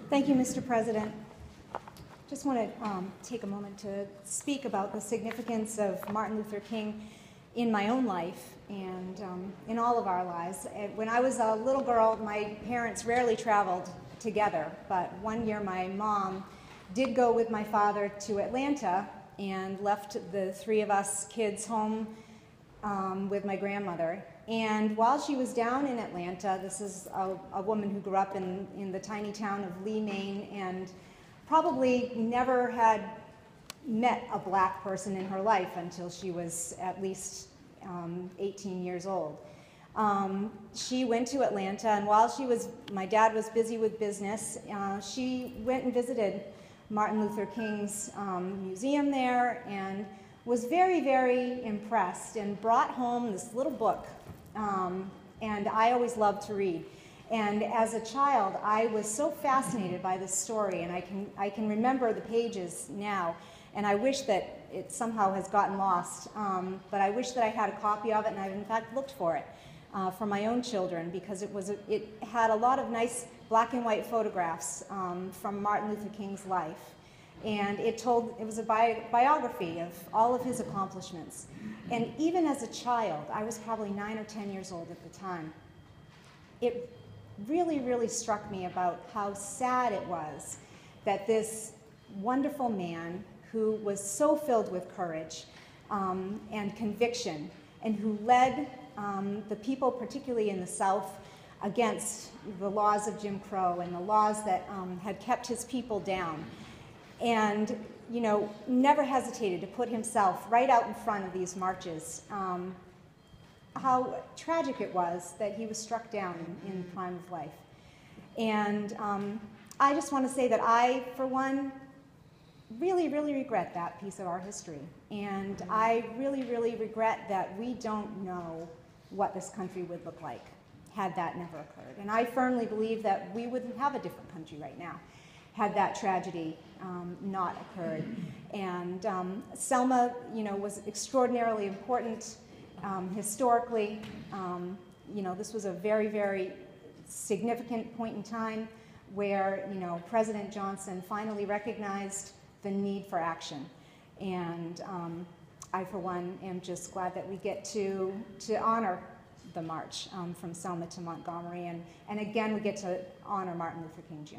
Thank you, Mr. President. Just want to take a moment to speak about the significance of Martin Luther King in my own life and in all of our lives. When I was a little girl, my parents rarely traveled together, but one year my mom did go with my father to Atlanta and left the three of us kids home with my grandmother. And while she was down in Atlanta, this is a woman who grew up in the tiny town of Lee, Maine, and probably never had met a black person in her life until she was at least 18 years old. She went to Atlanta, and while my dad was busy with business, she went and visited Martin Luther King's museum there and was very, very impressed and brought home this little book. And I always loved to read. And as a child, I was so fascinated by this story, and I can remember the pages now, and I wish that it somehow has gotten lost. But I wish that I had a copy of it, and I've in fact looked for it for my own children, because it had a lot of nice black and white photographs from Martin Luther King's life. And it was a biography of all of his accomplishments. And even as a child, I was probably 9 or 10 years old at the time, it really, really struck me about how sad it was that this wonderful man who was so filled with courage and conviction, and who led the people, particularly in the South, against the laws of Jim Crow and the laws that had kept his people down, and never hesitated to put himself right out in front of these marches. How tragic it was that he was struck down in the prime of life. And I just want to say that I, for one, really, really regret that piece of our history. And I really, really regret that we don't know what this country would look like had that never occurred. And I firmly believe that we wouldn't have a different country right now had that tragedy not occurred. And Selma, was extraordinarily important historically. This was a very, very significant point in time where, President Johnson finally recognized the need for action. And I, for one, am just glad that we get to honor the march from Selma to Montgomery. And again, we get to honor Martin Luther King, Jr.